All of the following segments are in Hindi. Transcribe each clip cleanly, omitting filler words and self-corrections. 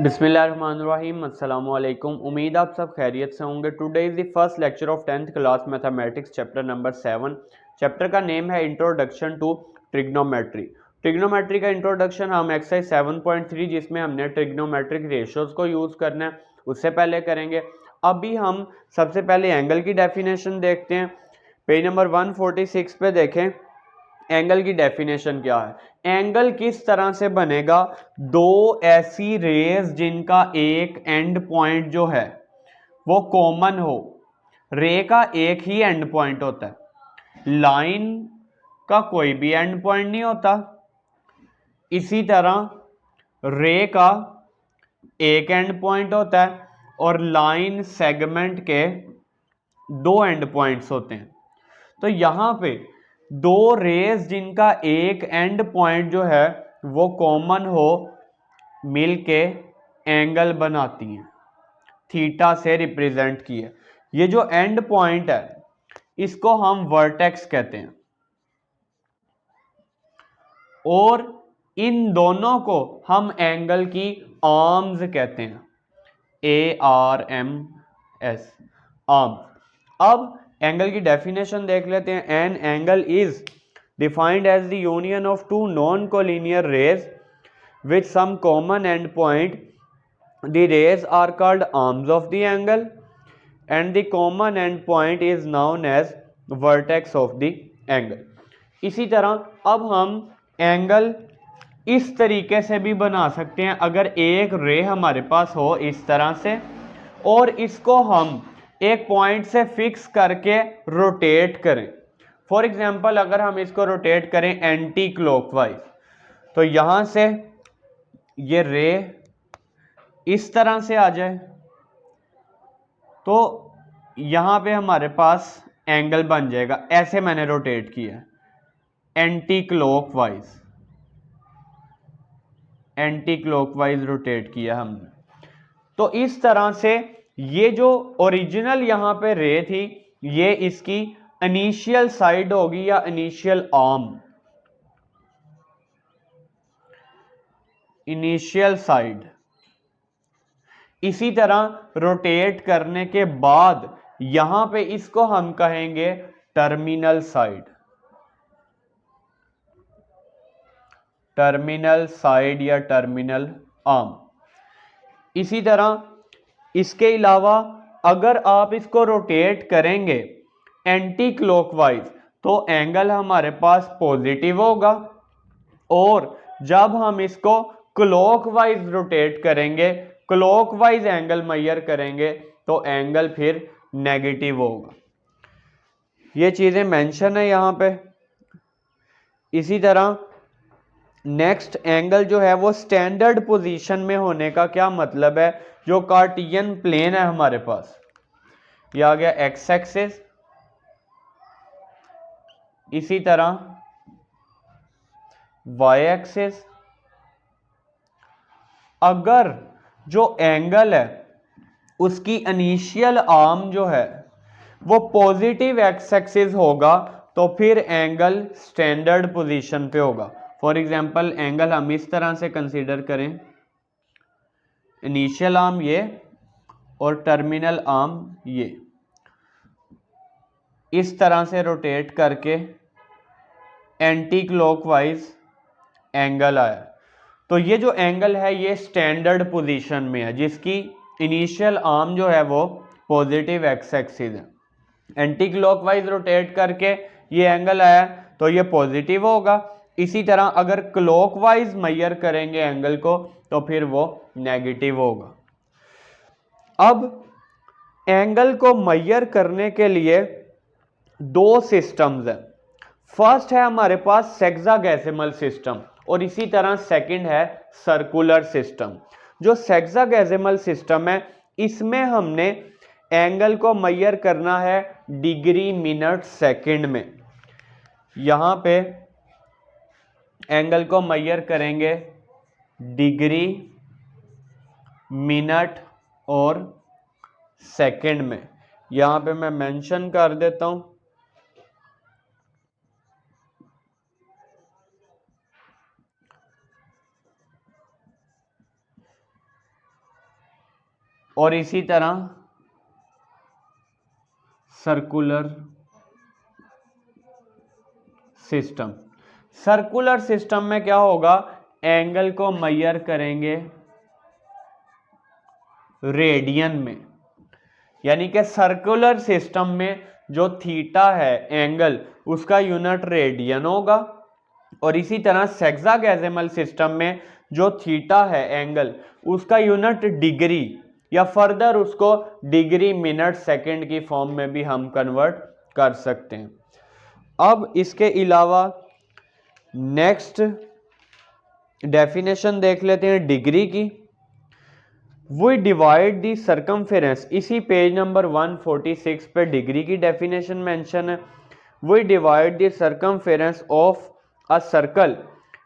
बिस्मिल्लाहिर्रहमानिर्रहीम अस्सलाम वालेकुम। उम्मीद आप सब खैरियत से होंगे। Today is the first lecture of 10th class mathematics chapter number 7। Chapter का नेम है इंट्रोडक्शन टू ट्रिग्नोमेट्री। ट्रिग्नोमेट्री का इंट्रोडक्शन हम एक्सरसाइज 7.3 जिसमें हमने ट्रिग्नोमेट्रिक रेशियोज को यूज़ करना है उससे पहले करेंगे। अभी हम सबसे पहले एंगल की डेफिनेशन देखते हैं। पेज नंबर 146 पे देखें एंगल की डेफिनेशन क्या है। एंगल किस तरह से बनेगा, दो ऐसी रेज जिनका एक एंड पॉइंट जो है वो कॉमन हो। रे का एक ही एंड पॉइंट होता है, लाइन का कोई भी एंड पॉइंट नहीं होता। इसी तरह रे का एक एंड पॉइंट होता है और लाइन सेगमेंट के दो एंड पॉइंट्स होते हैं। तो यहां पे दो रेज जिनका एक एंड पॉइंट जो है वो कॉमन हो मिलके एंगल बनाती हैं, थीटा से रिप्रेजेंट किए। ये जो एंड पॉइंट है इसको हम वर्टेक्स कहते हैं और इन दोनों को हम एंगल की आर्म्स कहते हैं, ARMS, आर्म्स। अब एंगल की डेफिनेशन देख लेते हैं। An angle is defined as the union of two non collinear rays with some common end point. The rays are called arms of the angle and the common end point is known as vertex of the angle. इसी तरह अब हम एंगल इस तरीके से भी बना सकते हैं। अगर एक रे हमारे पास हो इस तरह से और इसको हम एक पॉइंट से फिक्स करके रोटेट करें, फॉर एग्जांपल अगर हम इसको रोटेट करें एंटी क्लॉकवाइज, तो यहां से ये रे इस तरह से आ जाए तो यहां पे हमारे पास एंगल बन जाएगा। ऐसे मैंने रोटेट किया anti clockwise, anti clockwise rotate किया हमने। तो इस तरह से ये जो ओरिजिनल यहां पे रे थी ये इसकी इनिशियल साइड होगी या इनिशियल आर्म, इनिशियल साइड। इसी तरह रोटेट करने के बाद यहां पे इसको हम कहेंगे टर्मिनल साइड, टर्मिनल साइड या टर्मिनल आर्म। इसी तरह इसके अलावा अगर आप इसको रोटेट करेंगे एंटी क्लॉकवाइज तो एंगल हमारे पास पॉजिटिव होगा और जब हम इसको क्लॉकवाइज रोटेट करेंगे, क्लॉकवाइज एंगल मेजर करेंगे तो एंगल फिर नेगेटिव होगा। ये चीजें मेंशन है यहां पे। इसी तरह नेक्स्ट एंगल जो है वो स्टैंडर्ड पोजीशन में होने का क्या मतलब है, जो कार्टियन प्लेन है हमारे पास, ये आ गया एक्स एक्सिस। इसी तरह वाई एक्सिस। अगर जो एंगल है उसकी इनिशियल आर्म जो है वो पॉजिटिव एक्स एक्सिस होगा तो फिर एंगल स्टैंडर्ड पोजीशन पे होगा। फॉर एग्जांपल एंगल हम इस तरह से कंसीडर करें, इनिशियल आर्म ये और टर्मिनल आर्म ये, इस तरह से रोटेट करके एंटी क्लॉकवाइज एंगल आया। तो ये जो एंगल है ये स्टैंडर्ड पोजीशन में है जिसकी इनिशियल आर्म जो है वो पॉजिटिव एक्स एक्सिस है। एंटी क्लॉकवाइज रोटेट करके ये एंगल आया तो ये पॉजिटिव होगा। इसी तरह अगर क्लॉकवाइज मेजर करेंगे एंगल को तो फिर वो नेगेटिव होगा। अब एंगल को मेजर करने के लिए दो सिस्टम्स हैं। फर्स्ट है हमारे पास हेक्साडेसिमल सिस्टम और इसी तरह सेकंड है सर्कुलर सिस्टम। जो हेक्साडेसिमल सिस्टम है इसमें हमने एंगल को मेजर करना है डिग्री मिनट सेकंड में। यहां पे एंगल को मेजर करेंगे डिग्री मिनट और सेकंड में। यहां पे मैं मेंशन कर देता हूं और इसी तरह सर्कुलर सिस्टम। सर्कुलर सिस्टम में क्या होगा, एंगल को मेजर करेंगे रेडियन में, यानी कि सर्कुलर सिस्टम में जो थीटा है एंगल, उसका यूनिट रेडियन होगा। और इसी तरह सेक्साडेसिमल सिस्टम में जो थीटा है एंगल, उसका यूनिट डिग्री, या फर्दर उसको डिग्री मिनट सेकंड की फॉर्म में भी हम कन्वर्ट कर सकते हैं। अब इसके अलावा नेक्स्ट डेफिनेशन देख लेते हैं डिग्री की। वी डिवाइड दी सर्कमफेरेंस, इसी पेज नंबर 146 पे डिग्री की डेफिनेशन मेंशन है। We divide the circumference of a circle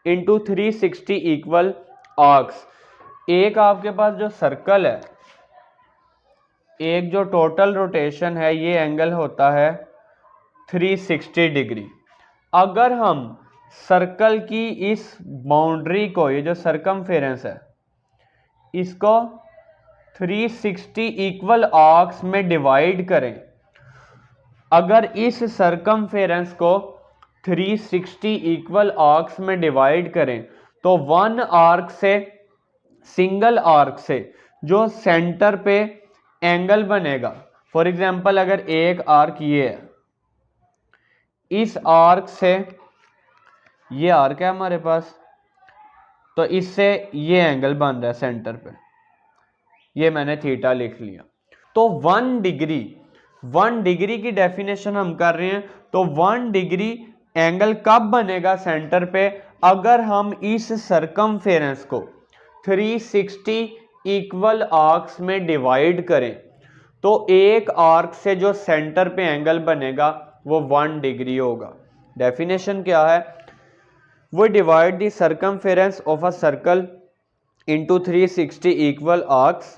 into 360 equal arcs. एक आपके पास जो सर्कल है, एक जो टोटल रोटेशन है, ये एंगल होता है 360 डिग्री। अगर हम सर्कल की इस बाउंड्री को, ये जो सर्कमफेरेंस है, इसको 360 इक्वल आर्क्स में डिवाइड करें, अगर इस सर्कमफेरेंस को 360 इक्वल आर्क्स में डिवाइड करें तो वन आर्क से, सिंगल आर्क से जो सेंटर पे एंगल बनेगा, फॉर एग्जांपल अगर एक आर्क ये है, इस आर्क से, ये आर्क है हमारे पास, तो इससे ये एंगल बन रहा है सेंटर पे, ये मैंने थीटा लिख लिया। तो 1 डिग्री की डेफिनेशन हम कर रहे हैं, तो 1 डिग्री एंगल कब बनेगा सेंटर पे, अगर हम इस सर्कमफेरेंस को 360 इक्वल आर्क्स में डिवाइड करें, तो एक आर्क से जो सेंटर पे एंगल बनेगा वो 1 डिग्री होगा। डेफिनेशन क्या है, we divide the circumference of a circle into 360 equal arcs.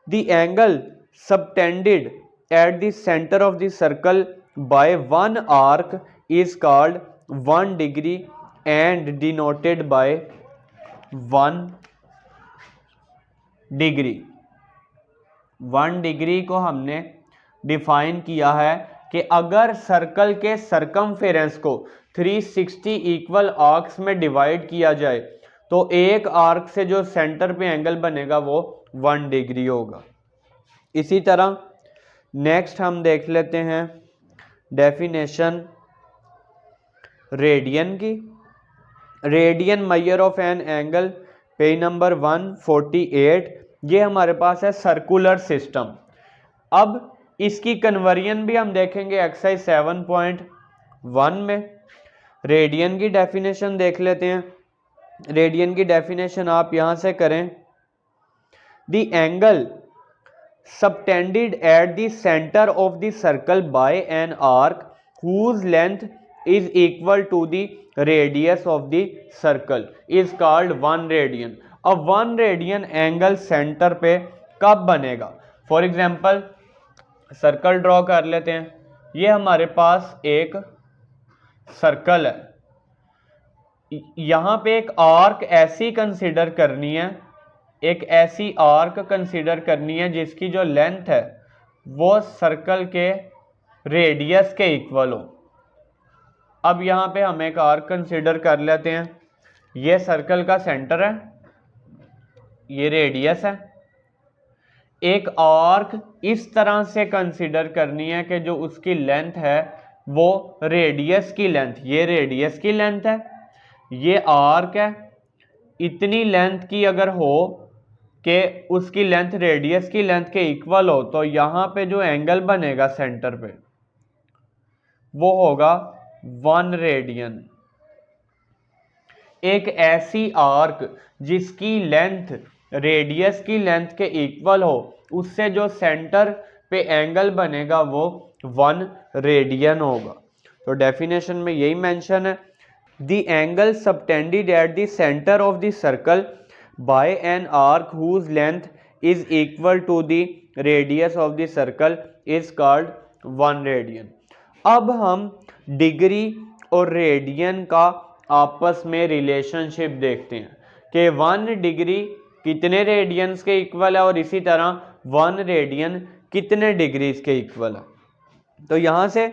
The angle subtended at the center of the circle by one arc is called 1 degree and denoted by 1 degree. 1 degree को हमने डिफाइन किया है कि अगर सर्कल के सर्कमफेरेंस को 360 इक्वल आर्क्स में डिवाइड किया जाए तो एक आर्क से जो सेंटर पे एंगल बनेगा वो 1 डिग्री होगा। इसी तरह नेक्स्ट हम देख लेते हैं डेफिनेशन रेडियन की। Radian measure of an angle, page number 148। ये हमारे पास है सर्कुलर सिस्टम। अब इसकी कन्वर्जन भी हम देखेंगे एक्सरसाइज 7.1 में। रेडियन की डेफिनेशन देख लेते हैं। रेडियन की डेफिनेशन आप यहां से करें, the angle subtended at the centre of the circle by an arc whose length is equal to the radius of the circle is called 1 radian. अब 1 रेडियन एंगल सेंटर पे कब बनेगा, फॉर एग्जाम्पल सर्कल ड्रॉ कर लेते हैं। ये हमारे पास एक सर्कल है, यहां पे एक आर्क ऐसी कंसीडर करनी है, एक ऐसी आर्क कंसीडर करनी है जिसकी जो लेंथ है वो सर्कल के रेडियस के इक्वल हो। अब यहां पे हम एक आर्क कंसीडर कर लेते हैं, ये सर्कल का सेंटर है, ये रेडियस है। एक आर्क इस तरह से कंसीडर करनी है कि जो उसकी लेंथ है वो रेडियस की लेंथ, ये रेडियस की लेंथ है, ये आर्क है, इतनी लेंथ की अगर हो कि उसकी लेंथ रेडियस की लेंथ के इक्वल हो, तो यहां पे जो एंगल बनेगा सेंटर पे वो होगा 1 रेडियन। एक ऐसी आर्क जिसकी लेंथ रेडियस की लेंथ के इक्वल हो, उससे जो सेंटर पे एंगल बनेगा वो 1 रेडियन होगा। तो डेफिनेशन में यही मेंशन है, the angle subtended at the centre of the circle by an arc whose length is equal to the radius of the circle is called 1 radian. अब हम डिग्री और रेडियन का आपस में रिलेशनशिप देखते हैं कि 1 डिग्री कितने रेडियंस के इक्वल है और इसी तरह 1 रेडियन कितने डिग्रीज के इक्वल है। तो यहाँ से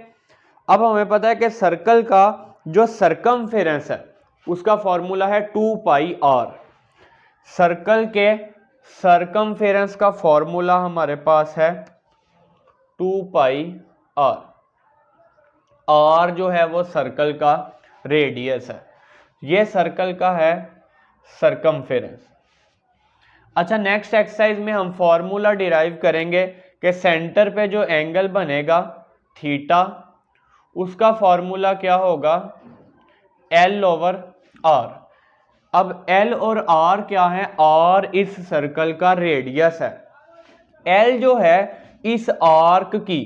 अब हमें पता है कि सर्कल का जो सरकमफेरेंस है उसका फॉर्मूला है 2 पाई आर। सर्कल के सरकमफेरेंस का फॉर्मूला हमारे पास है 2 पाई आर। आर जो है वो सर्कल का रेडियस है, ये सर्कल का है सरकमफेरेंस। अच्छा, नेक्स्ट एक्सरसाइज में हम फॉर्मूला डिराइव करेंगे कि सेंटर पे जो एंगल बनेगा थीटा, उसका फॉर्मूला क्या होगा, L ओवर R। अब L और R क्या है, R इस सर्कल का रेडियस है, L जो है इस आर्क की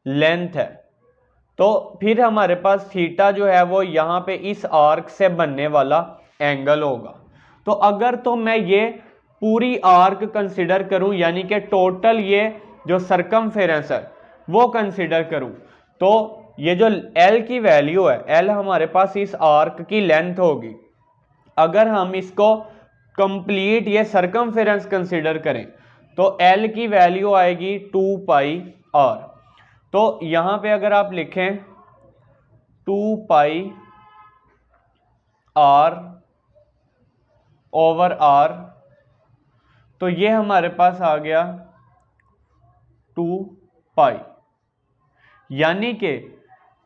लेंथ है। तो फिर हमारे पास थीटा जो है वो यहाँ पे इस आर्क से बनने वाला एंगल होगा। तो अगर तो मैं ये पूरी आर्क कंसिडर करूं, यानी कि टोटल ये जो सरकमफेरेंस है वो कंसिडर करूं, तो ये जो L की वैल्यू है, L हमारे पास इस आर्क की लेंथ होगी। अगर हम इसको कंप्लीट ये सरकमफेरेंस कंसिडर करें तो L की वैल्यू आएगी 2 पाई R। तो यहां पे अगर आप लिखें 2 पाई R ओवर R, तो ये हमारे पास आ गया 2 पाई। यानी कि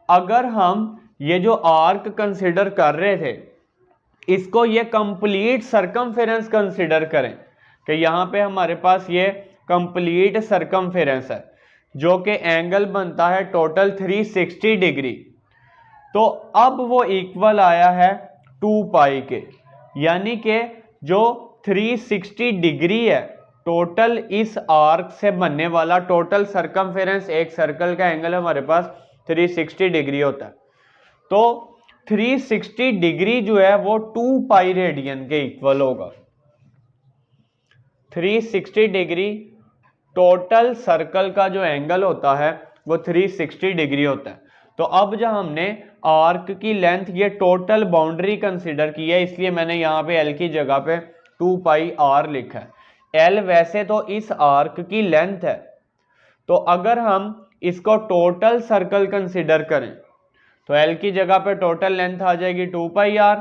अगर हम ये जो आर्क कंसिडर कर रहे थे इसको ये कंप्लीट सरकमफेरेंस कंसिडर करें कि यहाँ पे हमारे पास ये कंप्लीट सरकमफेरेंस है जो कि एंगल बनता है टोटल 360 डिग्री, तो अब वो इक्वल आया है 2 पाई के। यानी कि जो 360 डिग्री है टोटल इस आर्क से बनने वाला टोटल सरकमफेरेंस, एक सर्कल का एंगल हमारे पास 360 डिग्री होता है। तो 360 डिग्री जो है वो 2 पाई रेडियन के इक्वल होगा। 360 डिग्री टोटल सर्कल का जो एंगल होता है वो 360 डिग्री होता है। तो अब जब हमने आर्क की लेंथ ये टोटल बाउंड्री कंसिडर की है, इसलिए मैंने यहाँ पे L की जगह पे 2 पाई R लिखा है। L वैसे तो इस आर्क की लेंथ है, तो अगर हम इसको टोटल सर्कल कंसिडर करें तो L की जगह पे टोटल लेंथ आ जाएगी 2 पाई R।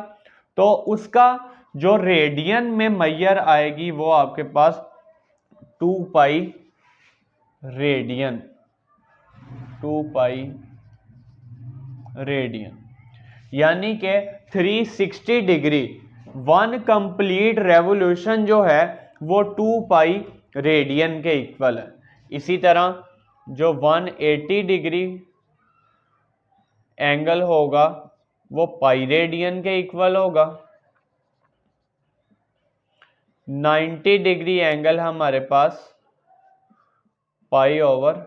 तो उसका जो रेडियन में मैयर आएगी वो आपके पास 2 पाई रेडियन, 2 पाई रेडियन। यानी कि 360 डिग्री 1 कंप्लीट रेवोल्यूशन जो है वो 2 पाई रेडियन के इक्वल है। इसी तरह जो 180 डिग्री एंगल होगा वो पाई रेडियन के इक्वल होगा। 90 डिग्री एंगल हमारे पास पाई ओवर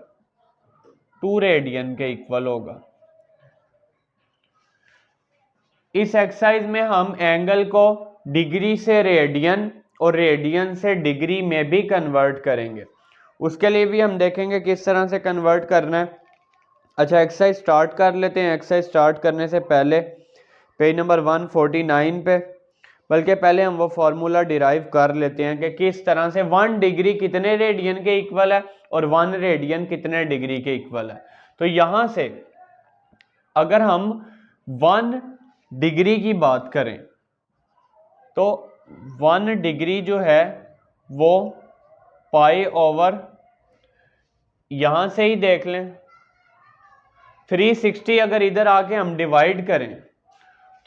2 रेडियन के इक्वल होगा। इस एक्सरसाइज में हम एंगल को डिग्री से रेडियन और रेडियन से डिग्री में भी कन्वर्ट करेंगे। उसके लिए भी हम देखेंगे किस तरह से कन्वर्ट करना है। अच्छा, एक्सरसाइज स्टार्ट कर लेते हैं। एक्सरसाइज स्टार्ट करने से पहले पेज नंबर 149 पे, बल्कि पहले हम वो फॉर्मूला डिराइव कर लेते हैं कि किस तरह से 1 डिग्री कितने रेडियन के इक्वल है और 1 रेडियन कितने डिग्री के इक्वल है। तो यहां से अगर हम 1 डिग्री की बात करें तो 1 डिग्री जो है वो पाई ओवर, यहां से ही देख लें 360, अगर इधर आके हम डिवाइड करें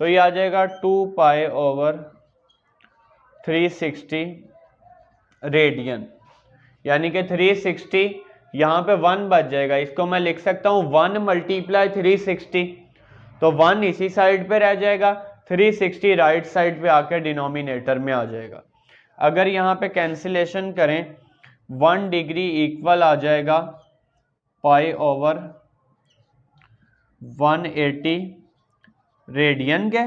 तो ये आ जाएगा 2 पाई ओवर 360 रेडियन। यानी कि 360 यहाँ पे 1 बच जाएगा, इसको मैं लिख सकता हूँ 1 मल्टीप्लाई 360, तो 1 इसी साइड पे रह जाएगा, 360 राइट साइड पे आकर डिनोमिनेटर में आ जाएगा। अगर यहाँ पे कैंसिलेशन करें 1 डिग्री इक्वल आ जाएगा पाई ओवर 180 रेडियन के।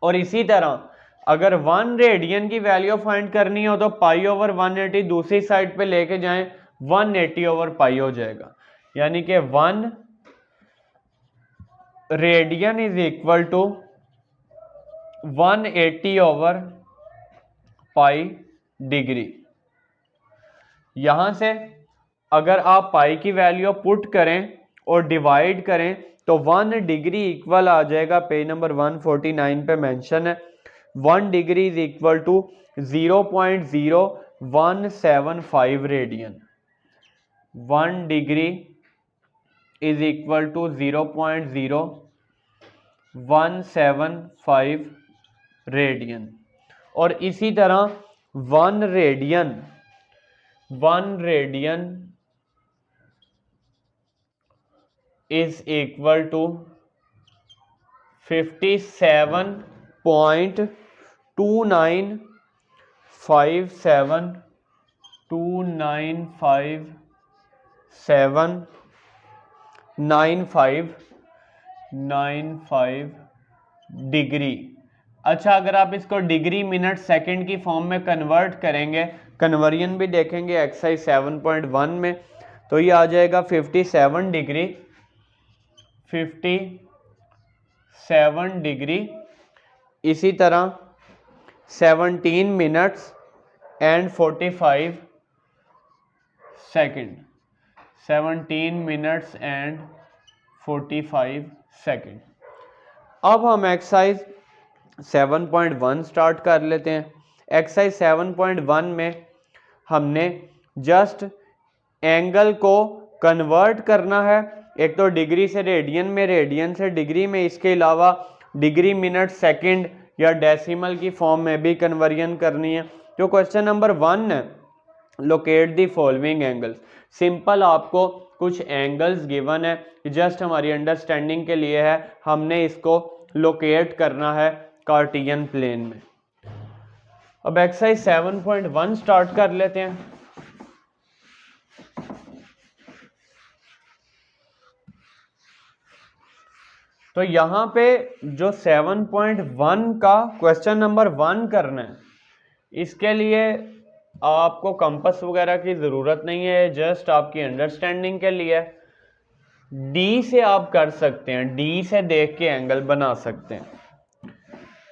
और इसी तरह अगर 1 रेडियन की वैल्यू फाइंड करनी हो तो पाई ओवर 180 दूसरी साइड पे लेके जाएं, 180 ओवर पाई हो जाएगा। यानी कि 1 radian is equal to 180 over pi degree. यहाँ से अगर आप पाई की वैल्यू पुट करें और डिवाइड करें तो 1 डिग्री इक्वल आ जाएगा, पेज नंबर 149 पे मेंशन है, 1 degree is equal to 0.0175 radian. 1 degree is equal to 0.0175 radian. और इसी तरह 1 radian is equal to 57.295 degree. अच्छा, अगर आप इसको डिग्री मिनट सेकंड की फॉर्म में कन्वर्ट करेंगे, कन्वर्जन भी देखेंगे एक्सरसाइज 7.1 में, तो ये आ जाएगा 57 डिग्री। इसी तरह 17 minutes and 45 second, 17 minutes and 45 second. अब हम एक्सरसाइज 7.1 स्टार्ट कर लेते हैं। एक्सरसाइज 7.1 में हमने जस्ट एंगल को कन्वर्ट करना है, एक तो डिग्री से रेडियन में, रेडियन से डिग्री में, इसके अलावा डिग्री मिनट सेकंड या डेसिमल की फॉर्म में भी कन्वर्जन करनी है। जो क्वेश्चन नंबर 1 है, locate the following angles. Simple आपको कुछ एंगल्स गिवन है, जस्ट हमारी अंडरस्टैंडिंग के लिए है, हमने इसको लोकेट करना है कार्टियन प्लेन में। अब एक्सरसाइज 7.1 स्टार्ट कर लेते हैं। तो यहां पे जो 7.1 का क्वेश्चन नंबर 1 करना है, इसके लिए आपको कंपास वगैरह की ज़रूरत नहीं है, जस्ट आपकी अंडरस्टैंडिंग के लिए डी से आप कर सकते हैं, डी से देख के एंगल बना सकते हैं।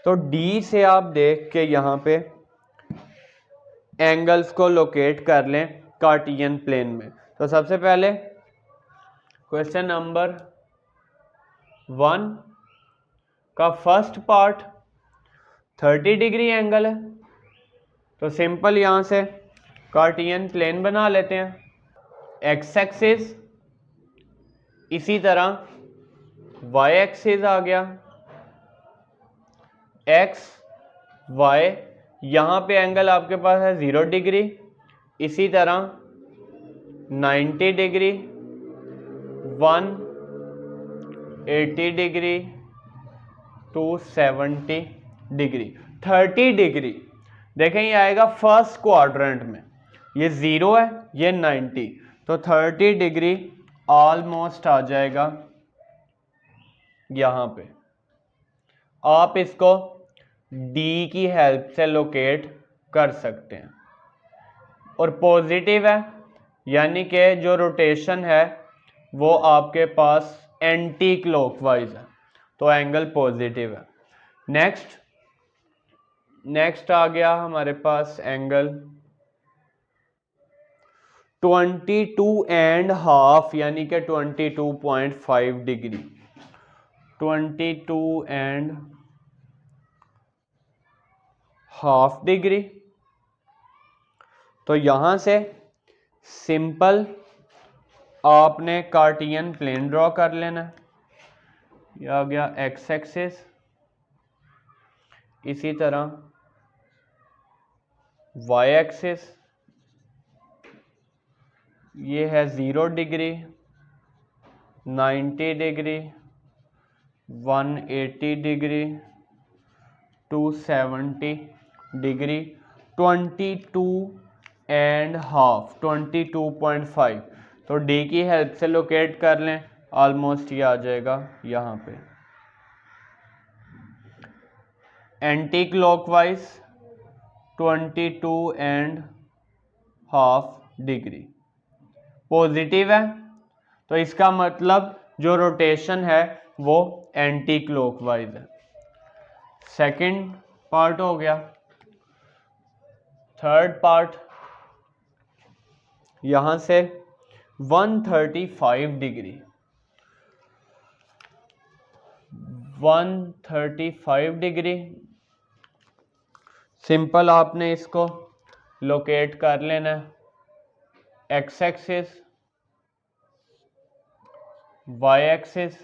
तो डी से आप देख के यहाँ पे एंगल्स को लोकेट कर लें कार्टियन प्लेन में। तो सबसे पहले क्वेश्चन नंबर 1 का फर्स्ट पार्ट 30 डिग्री एंगल है, तो सिंपल यहाँ से कार्टियन प्लेन बना लेते हैं। एक्स एक्सिस, इसी तरह वाई एक्सिस आ गया, एक्स वाई, यहाँ पे एंगल आपके पास है 0 डिग्री, इसी तरह 90 डिग्री, 180 डिग्री, 270 डिग्री, 30 डिग्री। देखें ये आएगा फर्स्ट क्वाड्रेंट में, ये 0 है, ये 90, तो 30 डिग्री ऑलमोस्ट आ जाएगा यहाँ पे। आप इसको डी की हेल्प से लोकेट कर सकते हैं। और पॉजिटिव है, यानी कि जो रोटेशन है वो आपके पास एंटी क्लॉकवाइज है, तो एंगल पॉजिटिव है। नेक्स्ट आ गया हमारे पास एंगल 22.5 यानी कि 22.5 डिग्री, 22.5 डिग्री। तो यहां से सिंपल आपने कार्टियन प्लेन ड्रॉ कर लेना है। यह आ गया एक्स एक्सिस, इसी तरह वाई एक्सिस, ये है 0 डिग्री, 90 डिग्री, 180 डिग्री, 270 डिग्री, 22.5, तो डी की हेल्प से लोकेट कर लें, ऑलमोस्ट ये आ जाएगा यहाँ पे। एंटी क्लॉकवाइज 22.5 डिग्री पॉजिटिव है, तो इसका मतलब जो रोटेशन है वो एंटी क्लॉकवाइज है। सेकंड पार्ट हो गया। थर्ड पार्ट यहाँ से 135 डिग्री, 135 डिग्री। सिंपल आपने इसको लोकेट कर लेना है, X axis, Y axis,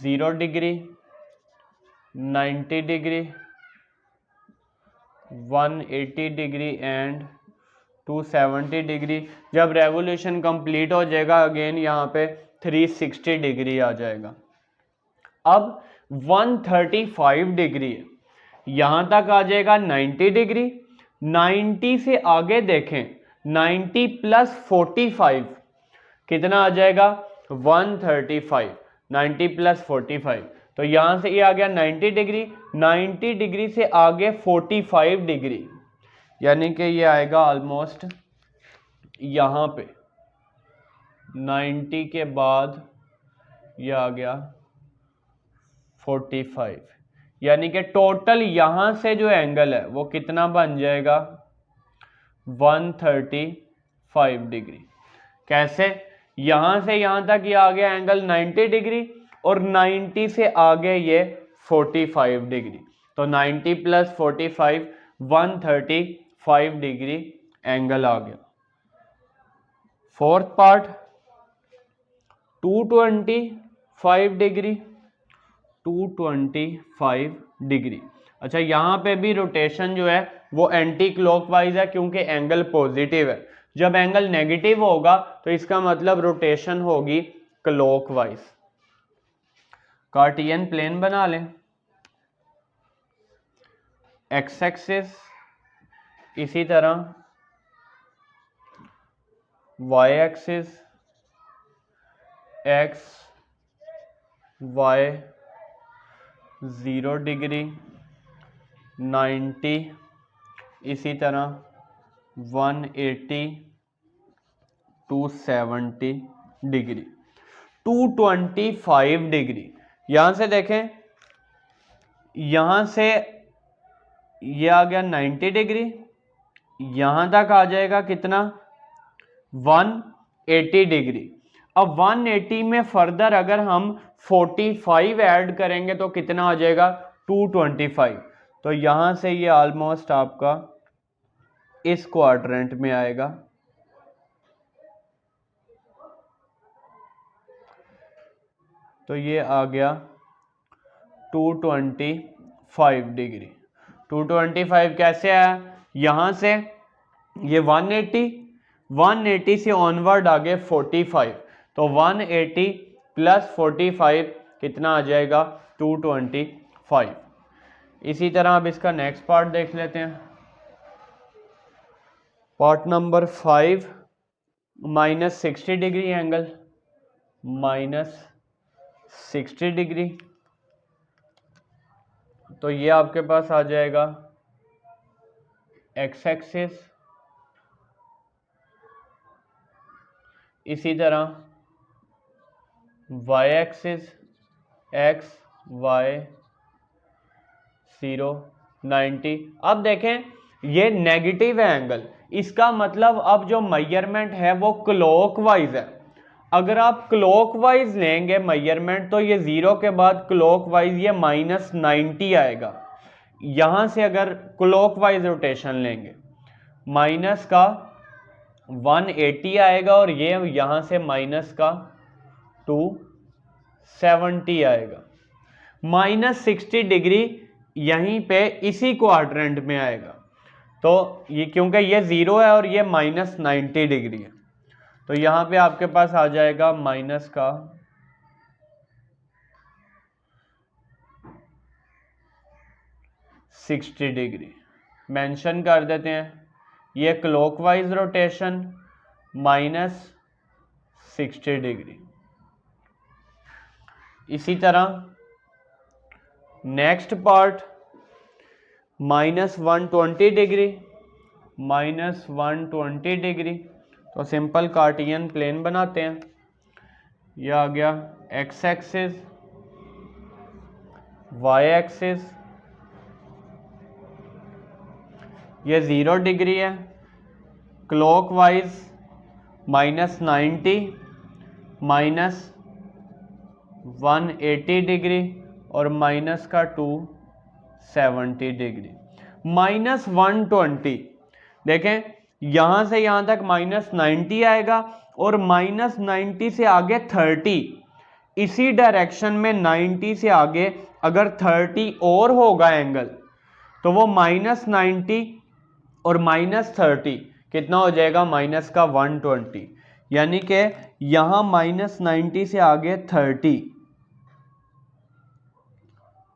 0 degree, 90 degree, 180 degree and 270 degree. जब रेवोल्यूशन कंप्लीट हो जाएगा अगेन यहाँ पे 360 डिग्री आ जाएगा। अब 135 डिग्री है, यहाँ तक आ जाएगा 90 डिग्री। 90 से आगे देखें, 90 प्लस 45 कितना आ जाएगा 135, 90 प्लस 45, तो यहाँ से ये आ गया 90 डिग्री। 90 डिग्री से आगे 45 डिग्री, यानी कि ये आएगा ऑलमोस्ट यहाँ पे 90 के बाद ये आ गया 45, यानी कि टोटल यहाँ से जो एंगल है वो कितना बन जाएगा 135 डिग्री। कैसे? यहाँ से यहाँ तक ये आ गया एंगल 90 डिग्री और 90 से आगे ये 45 डिग्री, तो 90 प्लस 45 135 डिग्री एंगल आ गया। Fourth part 225 degree, 225 degree. अच्छा, यहाँ पे भी रोटेशन जो है वो एंटी क्लॉकवाइज है क्योंकि एंगल पॉजिटिव है। जब एंगल नेगेटिव होगा तो इसका मतलब रोटेशन होगी क्लॉकवाइज। कार्टियन प्लेन बना लें, एक्स एक्सिस, इसी तरह Y axis, X Y, 0 degree, 90, इसी तरह 180, 270 डिग्री, 225 डिग्री। यहाँ से देखें, यहाँ से ये आ गया 90 डिग्री, यहाँ तक आ जाएगा कितना 180 डिग्री। अब 180 में फर्दर अगर हम 45 ऐड करेंगे तो कितना आ जाएगा 225, तो यहाँ से ये ऑलमोस्ट आपका इस क्वाड्रेंट में आएगा। तो ये आ गया 225 डिग्री। 225 कैसे आया? यहाँ से ये 180 से ऑनवर्ड आगे 45, तो 180 प्लस 45 कितना आ जाएगा 225। इसी तरह अब इसका नेक्स्ट पार्ट देख लेते हैं। Part number 5, -60 degree angle, -60 degree, तो ये आपके पास आ जाएगा एक्स एक्सिस, इसी तरह वाई एक्सिस, एक्स वाई, 0, 90। अब देखें ये नेगेटिव है एंगल, इसका मतलब अब जो मेजरमेंट है वो क्लॉकवाइज है। अगर आप क्लॉकवाइज लेंगे मेजरमेंट तो ये 0 के बाद क्लॉकवाइज ये -90 आएगा। यहाँ से अगर क्लॉकवाइज रोटेशन लेंगे माइनस का 180 आएगा और ये यहाँ से माइनस का 270 आएगा। -60 डिग्री यहीं पे इसी क्वाड्रेंट में आएगा, तो ये क्योंकि ये 0 है और ये -90 डिग्री है, तो यहाँ पे आपके पास आ जाएगा माइनस का 60 डिग्री। मेंशन कर देते हैं ये क्लॉकवाइज रोटेशन -60 डिग्री। इसी तरह नेक्स्ट पार्ट -120 डिग्री, -120 डिग्री, तो सिंपल कार्टियन प्लेन बनाते हैं। यह आ गया एक्स एक्सिस, वाई एक्सिस, ये 0 डिग्री है, क्लॉकवाइज -90 -180 डिग्री और माइनस का 270 डिग्री, -120। देखें यहाँ से यहाँ तक -90 आएगा और -90 से आगे 30, इसी डायरेक्शन में 90 से आगे अगर 30 और होगा एंगल तो वो -90 और -30 कितना हो जाएगा, -120। यानी कि यहाँ -90 से आगे 30,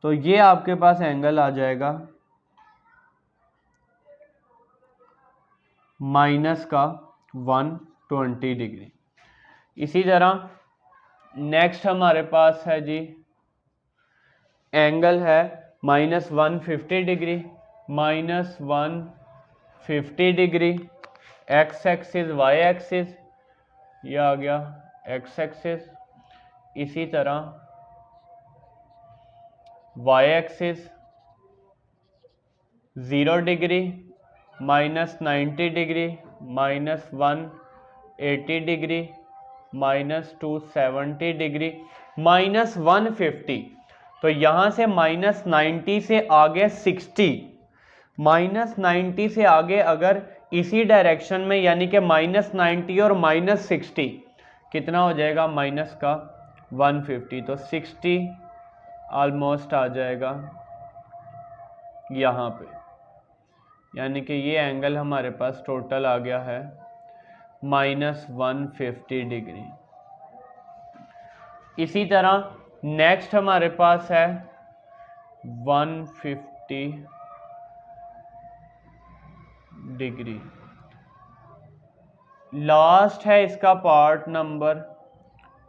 तो ये आपके पास एंगल आ जाएगा -120 डिग्री। इसी तरह नेक्स्ट हमारे पास है जी एंगल है -150 degree, -150 degree, X axis Y axis, ये आ गया एक्स एक्सिस। इसी तरह Y axis 0 degree, -90 degree, -180 degree, -270 degree, -150। तो यहाँ से -90 से आगे 60, -90 से आगे अगर इसी डायरेक्शन में यानी कि -90 और -60 कितना हो जाएगा, -150। तो 60 ऑलमोस्ट आ जाएगा यहाँ पे, यानी कि ये एंगल हमारे पास टोटल आ गया है -150 डिग्री। इसी तरह नेक्स्ट हमारे पास है 150 डिग्री। लास्ट है इसका पार्ट नंबर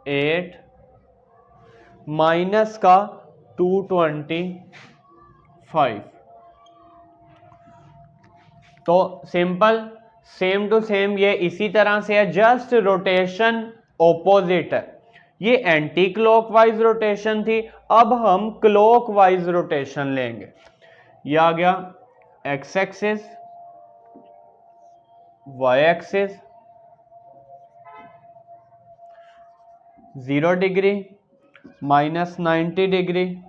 8, माइनस का 225। तो सिंपल सेम टू सेम ये इसी तरह से है, जस्ट रोटेशन ऑपोजिट है। ये एंटी क्लॉकवाइज रोटेशन थी, अब हम क्लॉकवाइज रोटेशन लेंगे। ये आ गया X axis, Y axis, 0 degree, -90 degree,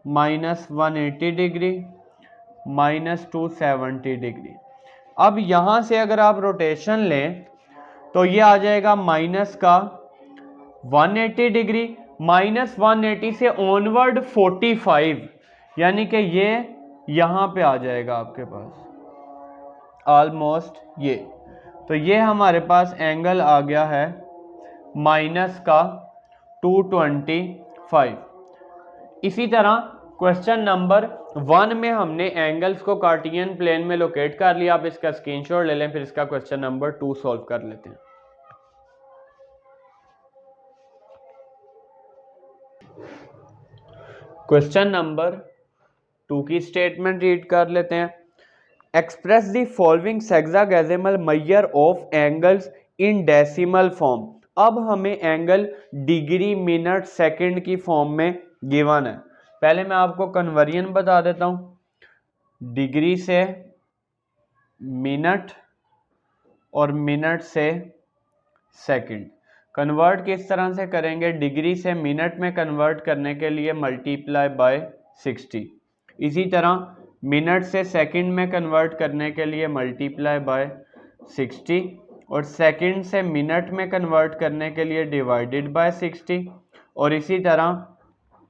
-180 degree, -270 degree. अब यहां से अगर आप रोटेशन लें तो ये आ जाएगा माइनस का 180 डिग्री, -180 से ऑनवर्ड 45, यानी कि ये यहां पे आ जाएगा आपके पास ऑलमोस्ट ये। तो ये हमारे पास एंगल आ गया है माइनस का 225। इसी तरह क्वेश्चन नंबर 1 में हमने एंगल्स को कार्टियन प्लेन में लोकेट कर लिया। आप इसका स्क्रीनशॉट ले लें, फिर इसका क्वेश्चन नंबर 2 सॉल्व कर लेते हैं। क्वेश्चन नंबर 2 की स्टेटमेंट रीड कर लेते हैं। Express the following hexadecimal measure of angles in decimal form. अब हमें एंगल डिग्री, मिनट, सेकंड की फॉर्म में गिवन है। पहले मैं आपको कन्वर्जन बता देता हूं, डिग्री से मिनट और मिनट से सेकंड। कन्वर्ट किस तरह से करेंगे, डिग्री से मिनट में कन्वर्ट करने के लिए मल्टीप्लाई बाय 60, इसी तरह मिनट से सेकंड में कन्वर्ट करने के लिए मल्टीप्लाई बाय 60, और सेकंड से मिनट में कन्वर्ट करने के लिए डिवाइडेड बाय 60, और इसी तरह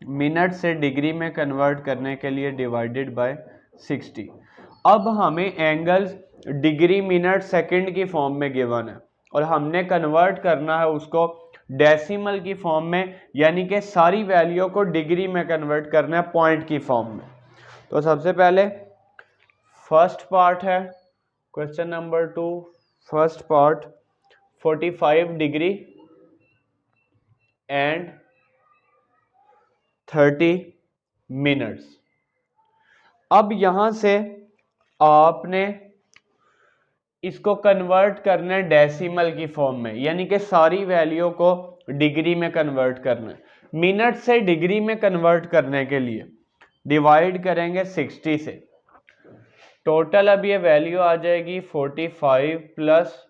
मिनट से डिग्री में कन्वर्ट करने के लिए डिवाइडेड बाय 60। अब हमें एंगल्स डिग्री, मिनट, सेकंड की फॉर्म में गिवन है और हमने कन्वर्ट करना है उसको डेसिमल की फॉर्म में, यानी कि सारी वैल्यू को डिग्री में कन्वर्ट करना है पॉइंट की फॉर्म में। तो सबसे पहले फर्स्ट पार्ट है question number 2, first part 45 degree and 30 minutes. अब यहां से आपने इसको कन्वर्ट करना है डेसिमल की फॉर्म में, यानी कि सारी वैल्यू को डिग्री में कन्वर्ट करना है। मिनट से डिग्री में कन्वर्ट करने के लिए डिवाइड करेंगे 60 से, टोटल अब ये वैल्यू आ जाएगी 45 प्लस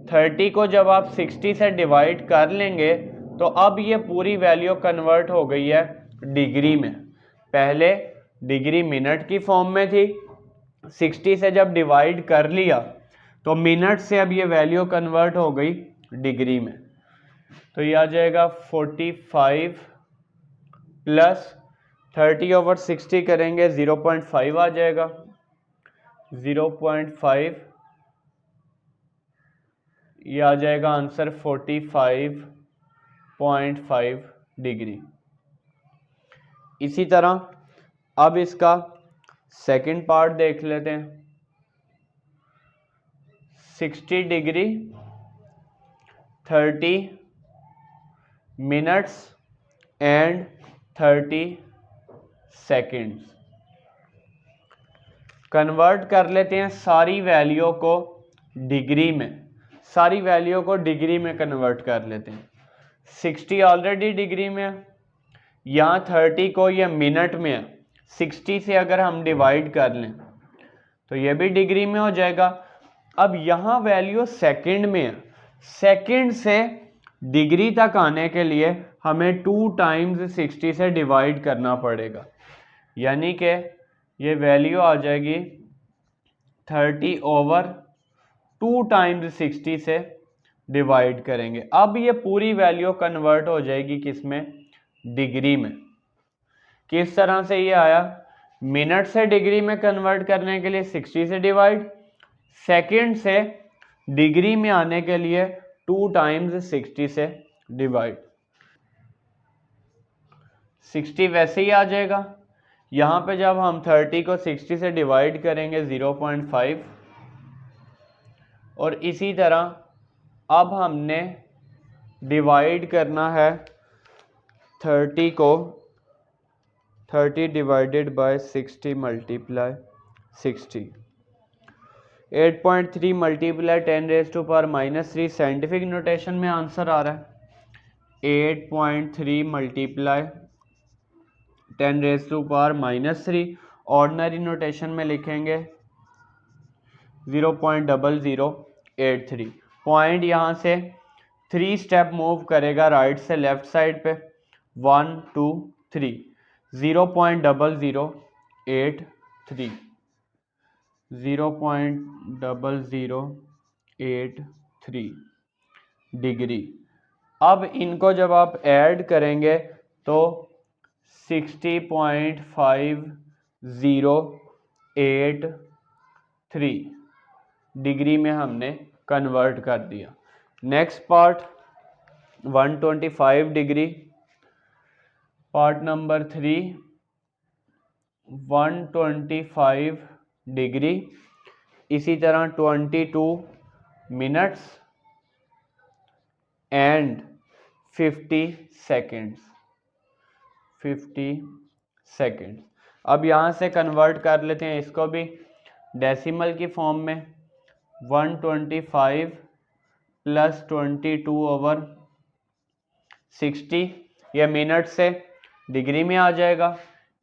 30 को जब आप 60 से डिवाइड कर लेंगे तो अब ये पूरी वैल्यू कन्वर्ट हो गई है डिग्री में। पहले डिग्री मिनट की फॉर्म में थी, 60 से जब डिवाइड कर लिया तो मिनट से अब ये वैल्यू कन्वर्ट हो गई डिग्री में। तो ये आ जाएगा 45 प्लस 30/60 करेंगे 0.5 आ जाएगा, 0.5, ये आ जाएगा आंसर 45.5 डिग्री। इसी तरह अब इसका सेकंड पार्ट देख लेते हैं। 60 degree 30 minutes and 30 seconds. Convert कर लेते हैं सारी वैल्यू को डिग्री में, सारी वैल्यू को डिग्री में कन्वर्ट कर लेते हैं। 60 ऑलरेडी डिग्री में है, यहाँ 30 को ये मिनट में है, 60 से अगर हम डिवाइड कर लें तो ये भी डिग्री में हो जाएगा। अब यहाँ वैल्यू सेकंड में है, सेकंड से डिग्री तक आने के लिए हमें 2 टाइम्स 60 से डिवाइड करना पड़ेगा, यानी कि ये वैल्यू आ जाएगी 30/2 टाइम्स 60 से डिवाइड करेंगे। अब ये पूरी वैल्यू कन्वर्ट हो जाएगी किसमें, डिग्री में। किस तरह से ये आया, मिनट से डिग्री में कन्वर्ट करने के लिए 60 से डिवाइड, सेकंड से डिग्री में आने के लिए 2 टाइम्स 60 से डिवाइड। 60 वैसे ही आ जाएगा, यहाँ पे जब हम 30 को 60 से डिवाइड करेंगे 0.5, और इसी तरह अब हमने डिवाइड करना है 30 को 30 divided by 60 multiply 60। 8.3 multiply 10⁻³ scientific notation में आंसर आ रहा है। 8.3 मल्टीप्लाई 10⁻³ ऑर्डिनरी नोटेशन में लिखेंगे 0.0083। पॉइंट यहाँ से 3 स्टेप मूव करेगा राइट से लेफ्ट साइड पे, 1 2 3, 0.0083 0.0083 डिग्री। अब इनको जब आप ऐड करेंगे तो 60.508 डिग्री में हमने कन्वर्ट कर दिया। Next part 125 degree, part number 3 125 degree, इसी तरह 22 मिनट्स एंड 50 सेकेंड्स। 50 सेकेंड्स। अब यहाँ से कन्वर्ट कर लेते हैं इसको भी डेसिमल की फॉर्म में, 125 प्लस 22/60, यह मिनट से डिग्री में आ जाएगा।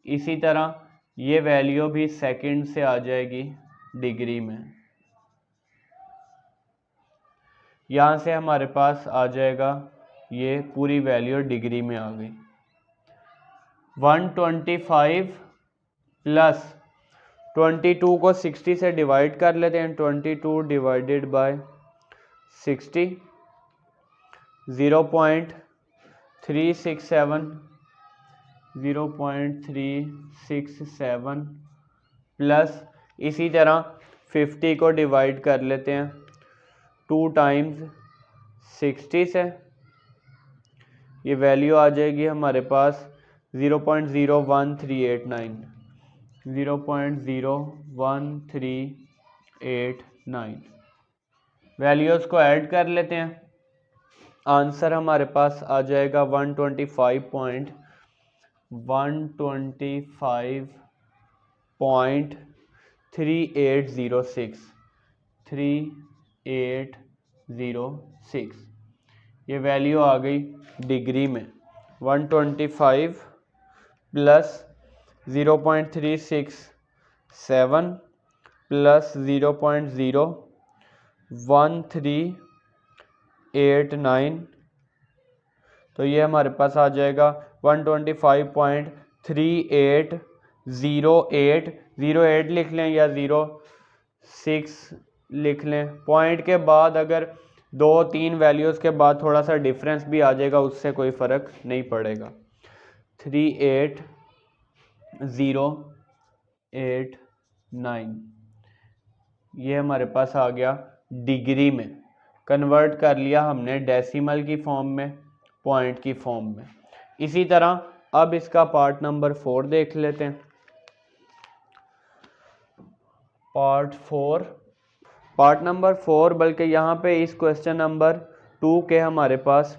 इसी तरह ये वैल्यू भी सेकंड से आ जाएगी डिग्री में। यहाँ से हमारे पास आ जाएगा, ये पूरी वैल्यू डिग्री में आ गई। 125 प्लस 22 को 60 से डिवाइड कर लेते हैं, 22 डिवाइडेड बाय 60, 0.367 0.367 प्लस इसी तरह 50 को डिवाइड कर लेते हैं 2 टाइम्स 60 से, ये वैल्यू आ जाएगी हमारे पास 0.01389 0.01389। वैल्यूज़ को ऐड कर लेते हैं, आंसर हमारे पास आ जाएगा 125.3806 ये वैल्यू आ गई डिग्री में। 125 प्लस 0.367 प्लस 0.01389, तो ये हमारे पास आ जाएगा 125.3808 लिख लें या 06 लिख लें। पॉइंट के बाद अगर 2-3 वैल्यूज़ के बाद थोड़ा सा डिफरेंस भी आ जाएगा, उससे कोई फ़र्क नहीं पड़ेगा। 38089 ये हमारे पास आ गया डिग्री में, कन्वर्ट कर लिया हमने डेसिमल की फॉर्म में, पॉइंट की फॉर्म में। इसी तरह अब इसका पार्ट नंबर 4 देख लेते हैं। पार्ट नंबर 4, बल्कि यहाँ पे इस क्वेश्चन नंबर 2 के हमारे पास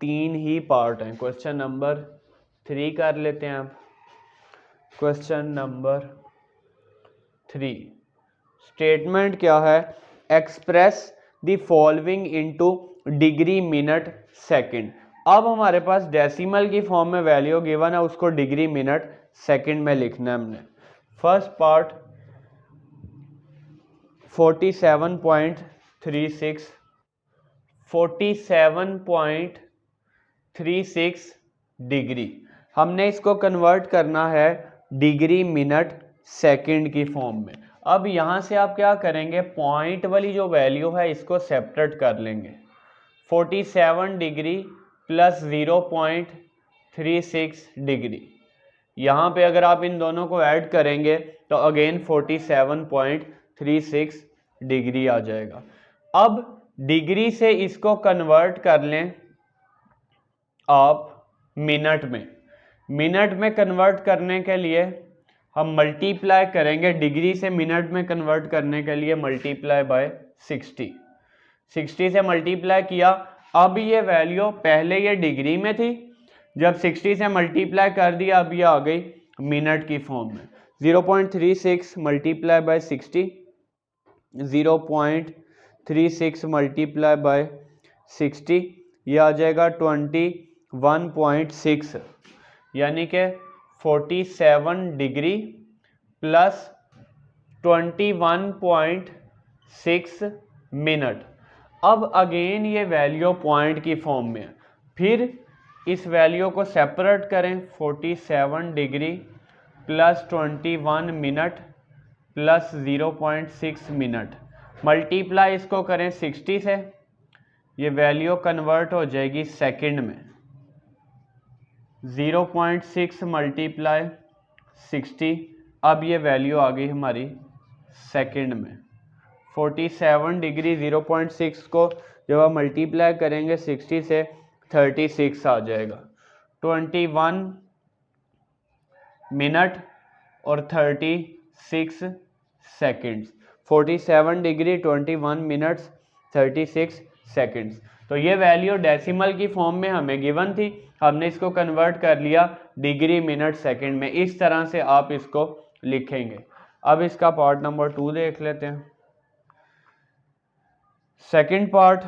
3 ही पार्ट हैं। क्वेश्चन नंबर 3 कर लेते हैं अब। क्वेश्चन नंबर 3 स्टेटमेंट क्या है? Express the following into degree minute second. अब हमारे पास डेसिमल की फॉर्म में वैल्यू गिवन है, उसको डिग्री मिनट सेकंड में लिखना है हमने। फर्स्ट पार्ट 47.36 डिग्री, हमने इसको कन्वर्ट करना है डिग्री मिनट सेकंड की फॉर्म में। अब यहाँ से आप क्या करेंगे, पॉइंट वाली जो वैल्यू है इसको सेपरेट कर लेंगे। 47 डिग्री प्लस 0.36 डिग्री, यहाँ पे अगर आप इन दोनों को ऐड करेंगे तो अगेन 47.36 डिग्री आ जाएगा। अब डिग्री से इसको कन्वर्ट कर लें आप मिनट में। मिनट में कन्वर्ट करने के लिए हम मल्टीप्लाई करेंगे, डिग्री से मिनट में कन्वर्ट करने के लिए मल्टीप्लाई बाय 60 से मल्टीप्लाई किया। अब ये वैल्यू पहले ये डिग्री में थी, जब 60 से मल्टीप्लाई कर दिया अब ये आ गई मिनट की फॉर्म में। 0.36 मल्टीप्लाई बाय 60, 0.36 मल्टीप्लाई बाय 60, ये आ जाएगा 21.6, यानी कि 47 डिग्री प्लस 21.6 मिनट। अब अगेन ये वैल्यू पॉइंट की फॉर्म में है, फिर इस वैल्यू को सेपरेट करें। 47 degree plus 21 minute plus 0.6 minute, multiply इसको करें 60 से, ये वैल्यू कन्वर्ट हो जाएगी सेकंड में। 0.6 मल्टीप्लाई 60, अब ये वैल्यू आ गई हमारी सेकंड में। 47 डिग्री 0.6 को जब आप मल्टीप्लाई करेंगे 60 से, 36 आ जाएगा। 21 मिनट और 36 सेकंड्स। 47 degree 21 minutes 36 seconds. तो ये वैल्यू डेसिमल की फॉर्म में हमें गिवन थी, हमने इसको कन्वर्ट कर लिया डिग्री मिनट सेकंड में। इस तरह से आप इसको लिखेंगे। अब इसका पार्ट नंबर 2 देख लेते हैं। Second part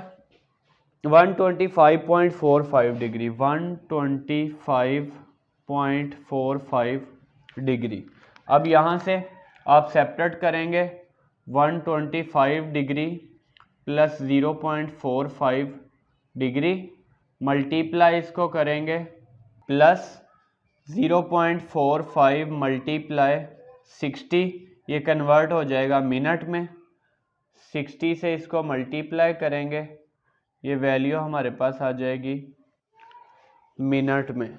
125.45 degree, 125.45 degree. अब यहाँ से आप सेपरेट करेंगे 125 डिग्री प्लस 0.45 डिग्री, मल्टीप्लाई इसको करेंगे प्लस 0.45 मल्टीप्लाई 60, ये कन्वर्ट हो जाएगा मिनट में। 60 से इसको मल्टीप्लाई करेंगे, ये वैल्यू हमारे पास आ जाएगी मिनट में।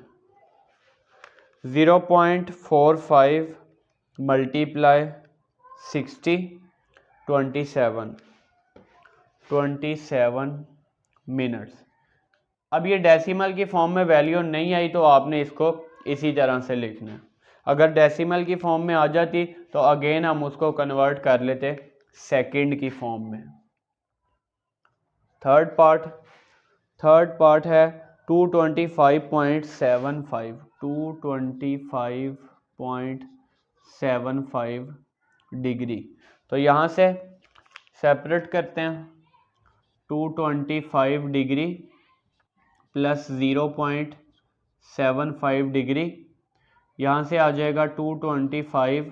0.45 मल्टीप्लाई 60, 27 मिनट्स। अब ये डेसिमल की फॉर्म में वैल्यू नहीं आई तो आपने इसको इसी तरह से लिखना है। अगर डेसिमल की फॉर्म में आ जाती तो अगेन हम उसको कन्वर्ट कर लेते सेकंड की फॉर्म में। थर्ड पार्ट है 225.75 डिग्री। तो यहाँ से सेपरेट करते हैं 225 डिग्री प्लस 0.75 डिग्री, यहाँ से आ जाएगा 225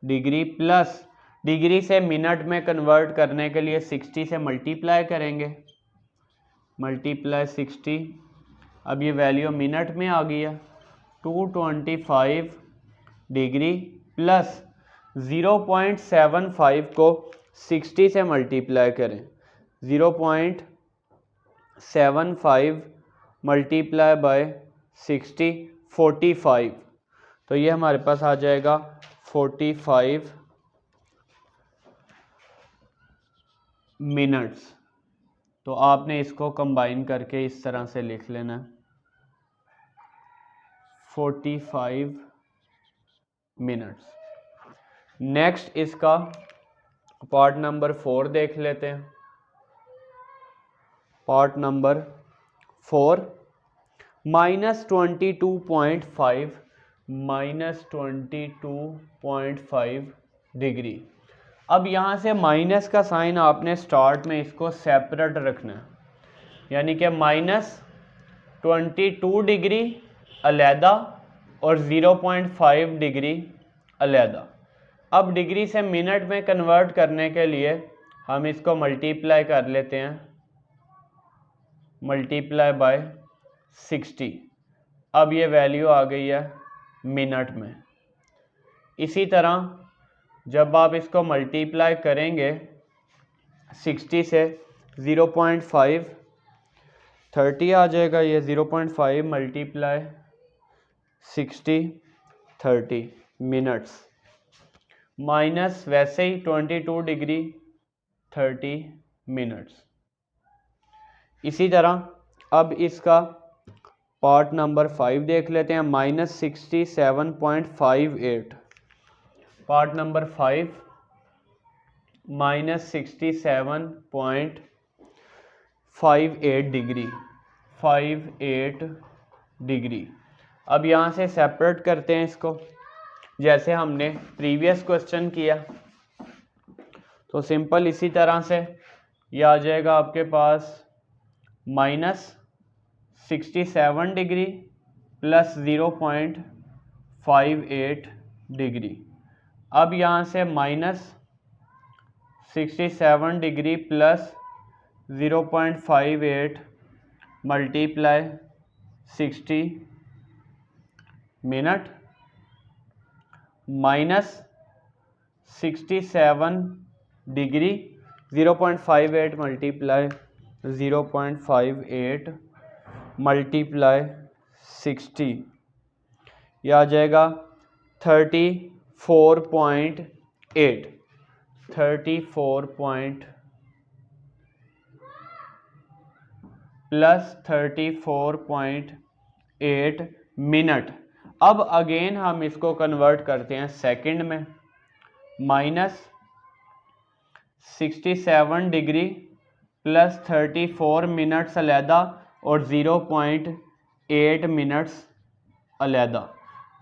डिग्री प्लस डिग्री से मिनट में कन्वर्ट करने के लिए 60 से मल्टीप्लाई करेंगे, मल्टीप्लाई 60, अब ये वैल्यू मिनट में आ गई है, 225 डिग्री प्लस 0.75 को 60 से मल्टीप्लाई करें, 0.75 मल्टीप्लाई बाय 60, 45, तो ये हमारे पास आ जाएगा 45 मिनट्स। तो आपने इसको कंबाइन करके इस तरह से लिख लेना, 45 मिनट्स। नेक्स्ट इसका पार्ट नंबर 4 देख लेते हैं। Part number 4, -22.5 -22.5 degree. अब यहाँ से माइनस का साइन आपने स्टार्ट में इसको सेपरेट रखना है, यानी कि -22 डिग्री अलहदा और 0.5 डिग्री अलहदा। अब डिग्री से मिनट में कन्वर्ट करने के लिए हम इसको मल्टीप्लाई कर लेते हैं, मल्टीप्लाई बाय 60, अब ये वैल्यू आ गई है मिनट में। इसी तरह जब आप इसको मल्टीप्लाई करेंगे 60 से 0.5, 30 आ जाएगा, ये 0.5 मल्टीप्लाई 60, 30 मिनट्स, माइनस वैसे ही 22 डिग्री 30 मिनट्स। इसी तरह अब इसका पार्ट नंबर 5 देख लेते हैं, -67.58। Part number 5, -67.58 degree, 58 degree. अब यहाँ से सेपरेट करते हैं इसको, जैसे हमने प्रीवियस क्वेश्चन किया। तो सिंपल इसी तरह से ये आ जाएगा आपके पास -67 डिग्री प्लस 0.58 डिग्री। अब यहाँ से -67 degree plus 0.58 multiply 60 minute, -67 degree 0.58 multiply 0.58 multiply 60, यह आ जाएगा 34.8, 34 प्लस 34.8 मिनट। अब अगेन हम इसको कन्वर्ट करते हैं सेकंड में, -67 डिग्री प्लस 34 मिनट्स अलहदा और 0.8 मिनट्स अलहदा।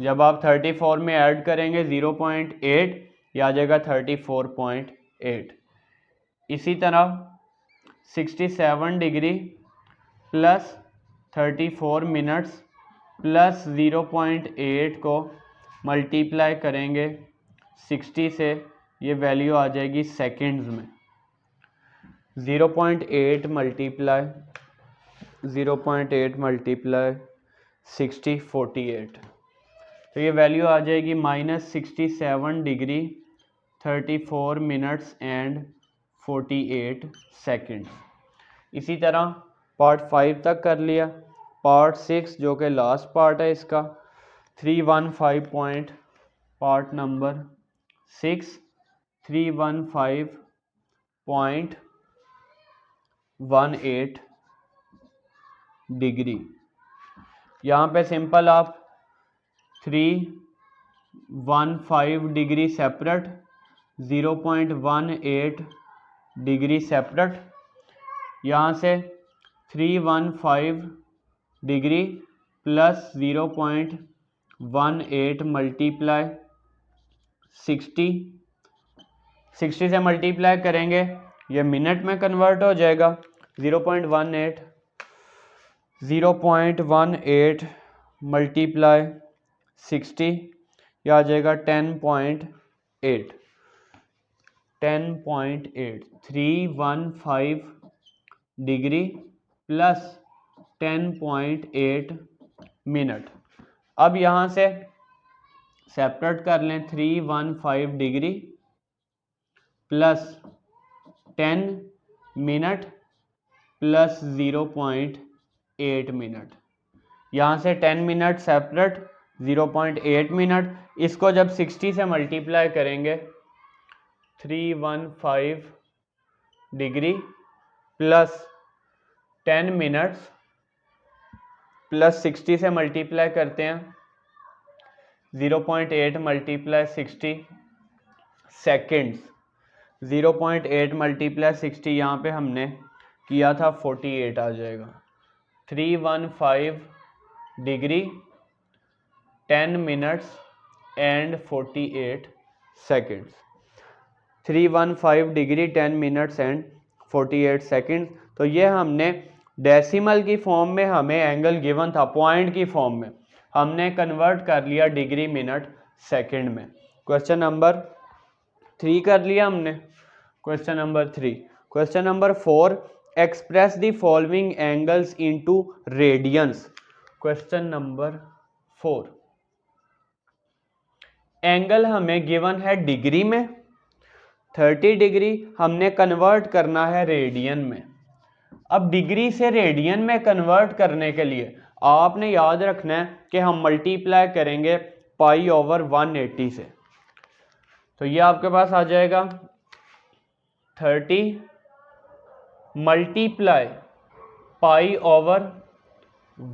जब आप 34 में ऐड करेंगे 0.8, यह आ जाएगा 34.8। इसी तरह 67 डिग्री प्लस 34 मिनट्स प्लस 0.8 को मल्टीप्लाई करेंगे 60 से, ये वैल्यू आ जाएगी सेकंड्स में, 0.8 मल्टीप्लाई 60, 48, तो ये वैल्यू आ जाएगी -67 डिग्री 34 मिनट्स एंड 48 सेकंड्स। इसी तरह पार्ट 5 तक कर लिया। पार्ट 6 जो कि लास्ट पार्ट है इसका, 315 पॉइंट, पार्ट नंबर 6, 315.18 डिग्री। यहाँ पे सिंपल आप 315 डिग्री सेपरेट, 0.18 डिग्री सेपरेट, यहाँ से 315 डिग्री प्लस 0.18 मल्टीप्लाई 60 से मल्टीप्लाई करेंगे, ये मिनट में कन्वर्ट हो जाएगा, 0.18 मल्टीप्लाई 60, यह आ जाएगा 10.8। 10.8 315 डिग्री प्लस 10.8 मिनट। अब यहाँ से सेपरेट कर लें 315 degree plus 10 minute plus 0.8 minute. यहाँ से 10 मिनट सेपरेट 0.8 मिनट। इसको जब 60 से मल्टीप्लाई करेंगे 315 डिग्री प्लस 10 मिनट्स प्लस 60 से मल्टीप्लाई करते हैं 0.8 मल्टीप्लाई 60 सेकेंड्स। 0.8 मल्टीप्लाई 60 यहाँ पे हमने किया था 48 आ जाएगा। 315 degree 10 minutes and 48 seconds. 315 degree 10 minutes and 48 seconds. तो ये हमने डेसिमल की फॉर्म में हमें एंगल गिवन था, पॉइंट की फॉर्म में हमने कन्वर्ट कर लिया डिग्री मिनट सेकंड में। क्वेश्चन नंबर 3 कर लिया हमने। Question number 3। Question number 4, express the following angles into radiance. Question number 4, angle हमें गिवन है डिग्री में 30 डिग्री, हमने कन्वर्ट करना है रेडियन में। अब डिग्री से रेडियन में कन्वर्ट करने के लिए आपने याद रखना है कि हम मल्टीप्लाई करेंगे पाई ओवर 180 से। तो ये आपके पास आ जाएगा 30 मल्टीप्लाई पाई ओवर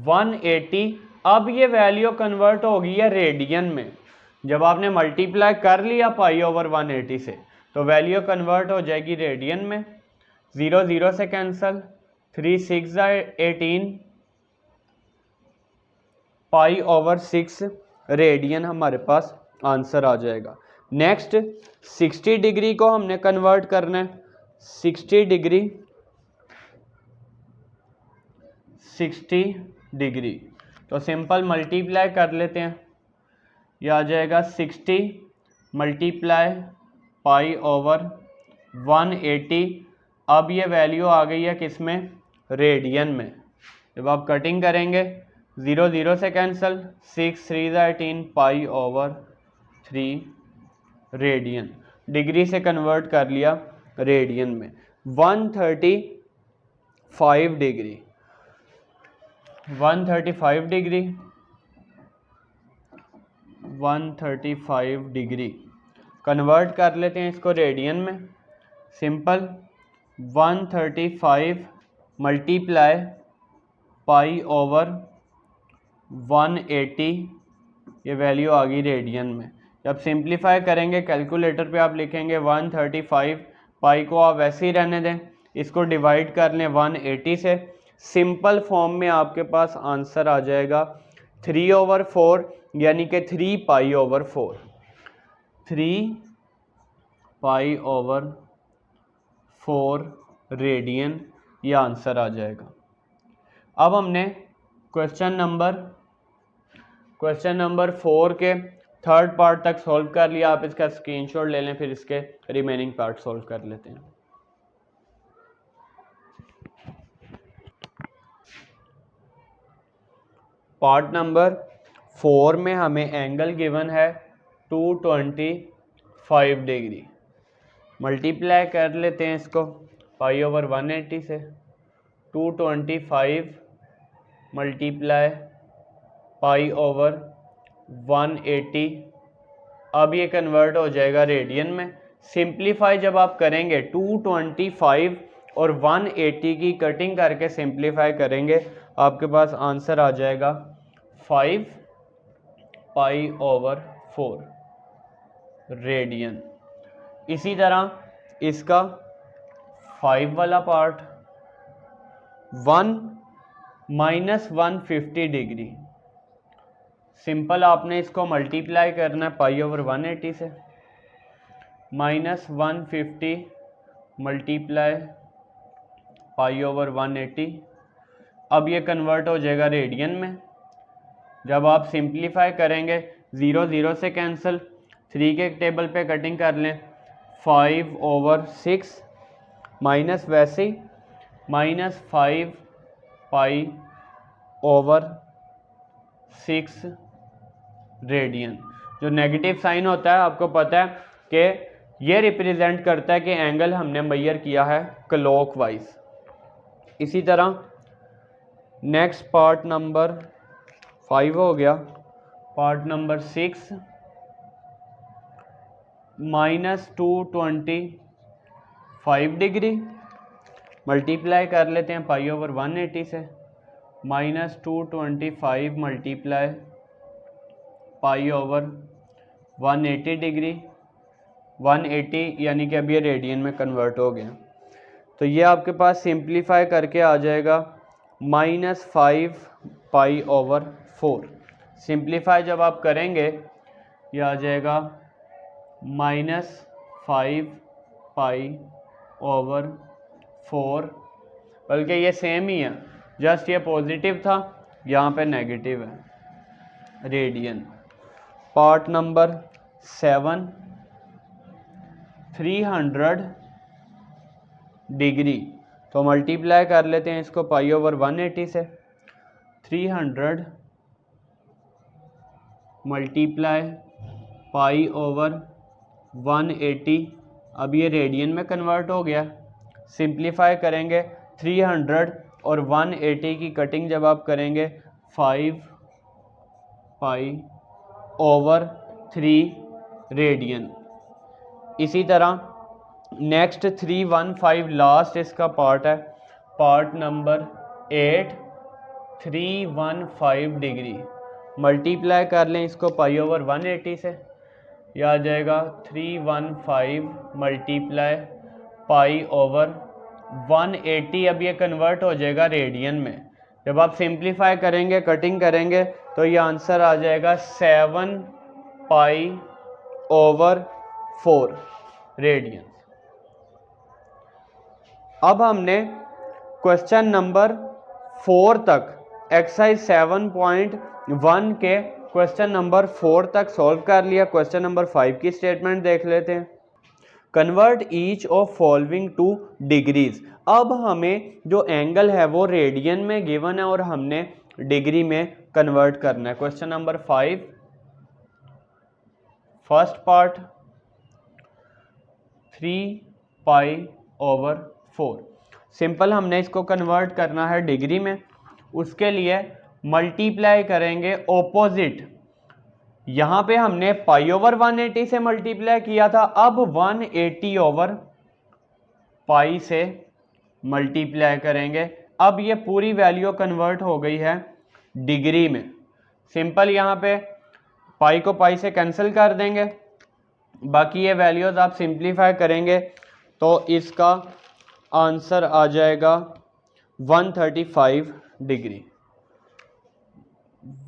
180। अब ये वैल्यू कन्वर्ट हो गई है रेडियन में। जब आपने मल्टीप्लाई कर लिया पाई ओवर 180 से तो वैल्यू कन्वर्ट हो जाएगी रेडियन में। 0 0 से कैंसल, 3 6 18 पाई ओवर 6 रेडियन हमारे पास आंसर आ जाएगा। नेक्स्ट 60 डिग्री को हमने कन्वर्ट करना है। 60 डिग्री तो सिंपल मल्टीप्लाई कर लेते हैं। यह आ जाएगा 60 मल्टीप्लाई पाई ओवर 180। अब ये वैल्यू आ गई है किसमें, रेडियन में। जब आप कटिंग करेंगे 0 0 से cancel, 6 3 18 pi over 3 radian. Degree से कन्वर्ट कर लिया रेडियन में। 135 डिग्री 135 डिग्री कन्वर्ट कर लेते हैं इसको रेडियन में। सिंपल 135 मल्टीप्लाई पाई ओवर 180, ये वैल्यू आ गई रेडियन में। जब सिंप्लीफाई करेंगे कैलकुलेटर पे आप लिखेंगे 135, पाई को आप वैसे ही रहने दें, इसको डिवाइड कर लें 180 से। सिंपल फॉर्म में आपके पास आंसर आ जाएगा 3/4 यानी कि 3 pi over 4। 3 pi over 4 radian, ये आंसर आ जाएगा। अब हमने क्वेश्चन नंबर 4 के थर्ड पार्ट तक सॉल्व कर लिया। आप इसका स्क्रीनशॉट ले लें, फिर इसके रिमेनिंग पार्ट सॉल्व कर लेते हैं। पार्ट नंबर 4 में हमें एंगल गिवन है 225 डिग्री। मल्टीप्लाई कर लेते हैं इसको पाई ओवर 180 से। 225 मल्टीप्लाई पाई ओवर 180। अब ये कन्वर्ट हो जाएगा रेडियन में। सिंप्लीफाई जब आप करेंगे 225 और 180 की कटिंग करके सिंप्लीफाई करेंगे, आपके पास आंसर आ जाएगा 5 पाई ओवर 4 रेडियन। इसी तरह इसका 5 वाला पार्ट 1 - 150 डिग्री। सिंपल आपने इसको मल्टीप्लाई करना है पाई ओवर 180 से। -150 मल्टीप्लाई पाई ओवर 180। अब ये कन्वर्ट हो जाएगा रेडियन में। जब आप सिंप्लीफाई करेंगे 0 0 से कैंसिल, 3 के टेबल पे कटिंग कर लें, 5/6 माइनस वैसे ही -5π/6 रेडियन। जो नेगेटिव साइन होता है आपको पता है कि ये रिप्रेजेंट करता है कि एंगल हमने मेजर किया है क्लॉकवाइज। इसी तरह नेक्स्ट पार्ट नंबर 5 हो गया। पार्ट नंबर 6 -225 डिग्री मल्टीप्लाई कर लेते हैं π/180 से। -225 मल्टीप्लाई π/180 डिग्री, 180 यानी कि अब ये रेडियन में कन्वर्ट हो गया। तो ये आपके पास सिंप्लीफाई करके आ जाएगा -5π/4। सिंप्लीफाई जब आप करेंगे ये आ जाएगा -5π/4, बल्कि ये सेम ही है, जस्ट ये पॉजिटिव था, यहाँ पे नेगेटिव है, रेडियन। पार्ट नंबर 7 300 डिग्री, तो मल्टीप्लाई कर लेते हैं इसको π/180 से। 300 मल्टीप्लाई π/180, अब ये रेडियन में कन्वर्ट हो गया। सिंप्लीफाई करेंगे 300 और 180 की कटिंग जब आप करेंगे 5π/3 रेडियन। इसी तरह नेक्स्ट 315 लास्ट इसका पार्ट है। पार्ट नंबर 8 315 डिग्री मल्टीप्लाई कर लें इसको π/180 से, यह आ जाएगा 315 मल्टीप्लाई π/180। अब ये कन्वर्ट हो जाएगा रेडियन में। जब आप सिंप्लीफाई करेंगे, कटिंग करेंगे, तो ये आंसर आ जाएगा 7π/4 रेडियन। अब हमने क्वेश्चन नंबर 4 तक, एक्सरसाइज 7.1 के क्वेश्चन नंबर 4 तक सॉल्व कर लिया। क्वेश्चन नंबर 5 की स्टेटमेंट देख लेते हैं। Convert each of following two degrees. अब हमें जो एंगल है वो रेडियन में गिवन है और हमने डिग्री में कन्वर्ट करना है। Question number 5 first part 3π/4। Simple हमने इसको कन्वर्ट करना है डिग्री में। उसके लिए मल्टीप्लाई करेंगे ऑपोजिट। यहाँ पे हमने π/180 से मल्टीप्लाई किया था, अब 180/π से मल्टीप्लाई करेंगे। अब ये पूरी वैल्यू कन्वर्ट हो गई है डिग्री में। सिंपल यहाँ पे पाई को पाई से कैंसिल कर देंगे, बाकी ये वैल्यूज आप सिंप्लीफाई करेंगे तो इसका आंसर आ जाएगा 135 degree.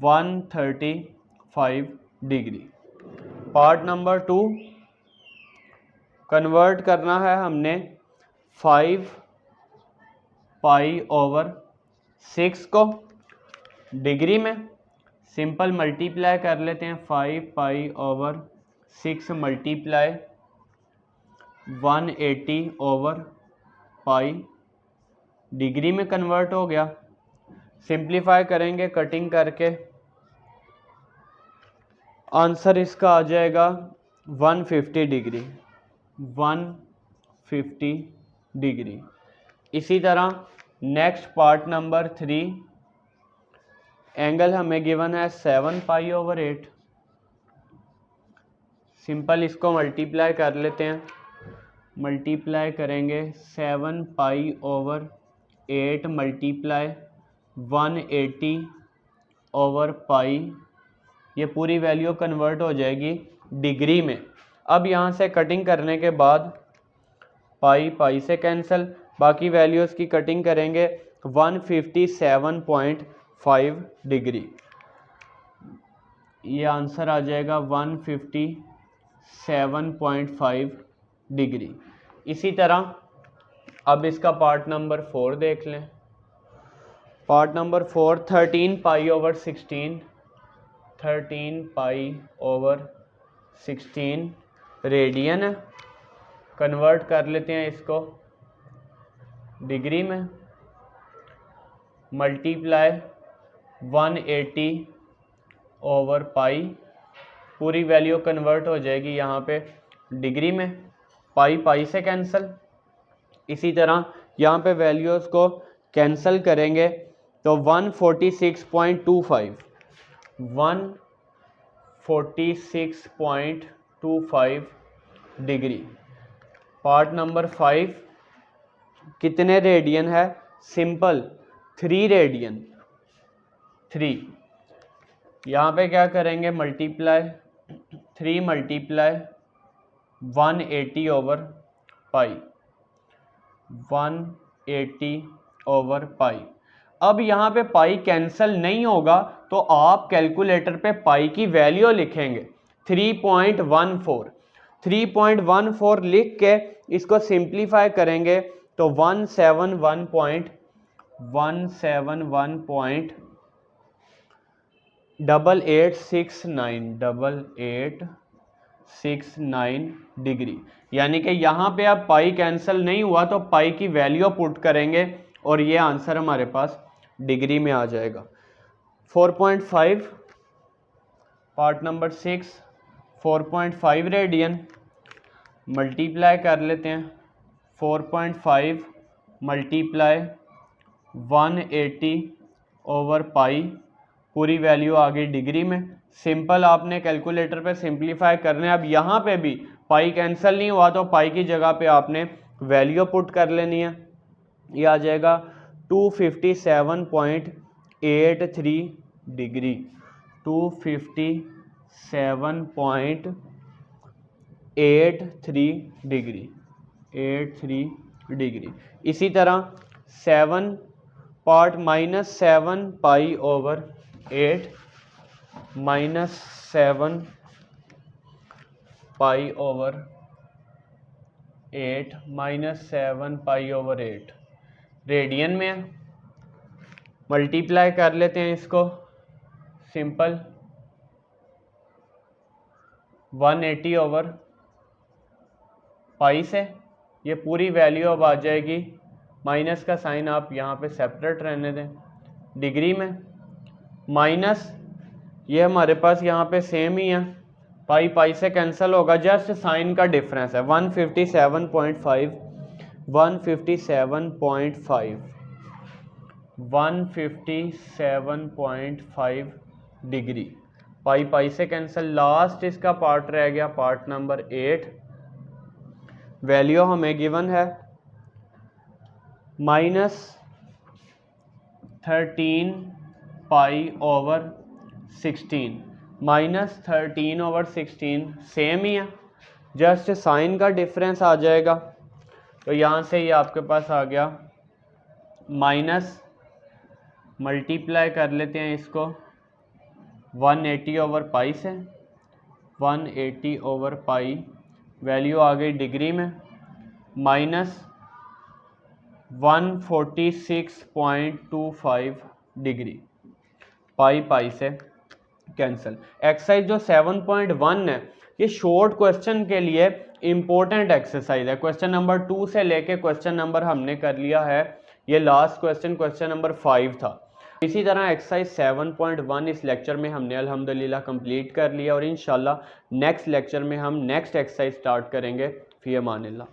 135 degree. Part number 2 convert करना है हमने 5π/6 को डिग्री में। सिंपल मल्टीप्लाई कर लेते हैं 5π/6 मल्टीप्लाई 180/π डिग्री में कन्वर्ट हो गया। सिंप्लीफाई करेंगे कटिंग करके, आंसर इसका आ जाएगा 150 डिग्री। 150 डिग्री। इसी तरह नेक्स्ट पार्ट नंबर 3, एंगल हमें गिवन है 7π/8। सिंपल इसको मल्टीप्लाई कर लेते हैं। मल्टीप्लाई करेंगे 7π/8 मल्टीप्लाई 180/π। ये पूरी वैल्यू कन्वर्ट हो जाएगी डिग्री में। अब यहाँ से कटिंग करने के बाद पाई पाई से कैंसिल, बाकी वैल्यूज़ की कटिंग करेंगे 157.5 डिग्री। ये आंसर आ जाएगा 157.5 डिग्री। इसी तरह अब इसका पार्ट नंबर 4 देख लें। Part number 4 13π/16। 13π/16 रेडियन है। कन्वर्ट कर लेते हैं इसको डिग्री में, मल्टीप्लाई 180 ओवर पाई, पूरी वैल्यू कन्वर्ट हो जाएगी यहाँ पे डिग्री में, पाई पाई से कैंसिल। इसी तरह यहाँ पे वैल्यूज़ को कैंसिल करेंगे तो 146.25 डिग्री। पार्ट नंबर 5 कितने रेडियन है? Simple 3 radian. 3 यहाँ पे क्या करेंगे? मल्टीप्लाई 3 मल्टीप्लाई 180 ओवर पाई, 180 ओवर पाई। अब यहाँ पे पाई कैंसिल नहीं होगा तो आप कैलकुलेटर पे पाई की वैल्यू लिखेंगे 3.14 लिख के इसको सिंप्लीफाई करेंगे तो 171.8869 डिग्री। यानी कि यहाँ पे अब पाई कैंसिल नहीं हुआ तो पाई की वैल्यू पुट करेंगे और ये आंसर हमारे पास डिग्री में आ जाएगा। 4.5 पार्ट नंबर 6 4.5 रेडियन, मल्टीप्लाई कर लेते हैं 4.5 मल्टीप्लाई 180 ओवर पाई, पूरी वैल्यू आ गई डिग्री में। सिंपल आपने कैलकुलेटर पे सिंप्लीफाई करना है। अब यहाँ पे भी पाई कैंसिल नहीं हुआ तो पाई की जगह पे आपने वैल्यू पुट कर लेनी है। ये आ जाएगा 257.83 डिग्री, 257.83 डिग्री, 83 डिग्री। इसी तरह 7 part -7 pi over 8, -7 pi over 8, -7 pi over 8 radian में है। मल्टीप्लाई कर लेते हैं इसको सिंपल 180 ओवर पाई से, ये पूरी वैल्यू अब आ जाएगी, माइनस का साइन आप यहाँ पे सेपरेट रहने दें, डिग्री में, माइनस ये हमारे पास यहाँ पे सेम ही है, पाई पाई से कैंसिल होगा, जस्ट साइन का डिफरेंस है। 157.5 डिग्री, पाई पाई से कैंसिल। लास्ट इसका पार्ट रह गया पार्ट नंबर 8, वैल्यू हमें गिवन है -13 पाई ओवर 16, -13 ओवर 16 सेम ही है, जस्ट साइन का डिफरेंस आ जाएगा। तो यहाँ से ये आपके पास आ गया माइनस, मल्टीप्लाई कर लेते हैं इसको 180 ओवर पाई से, 180 ओवर पाई, वैल्यू आ गई डिग्री में, माइनस 146.25 डिग्री, पाई पाई से कैंसिल। एक्सरसाइज जो 7.1 है ये शॉर्ट क्वेश्चन के लिए इम्पोर्टेंट एक्सरसाइज है। क्वेश्चन नंबर 2 से लेके क्वेश्चन नंबर हमने कर लिया है, ये लास्ट क्वेश्चन नंबर 5 था। इसी तरह एक्सरसाइज 7.1 इस लेक्चर में हमने अल्हम्दुलिल्लाह कंप्लीट कर लिया और इंशाल्लाह नेक्स्ट लेक्चर में हम नेक्स्ट एक्सरसाइज स्टार्ट करेंगे। फी अमानिल्लाह।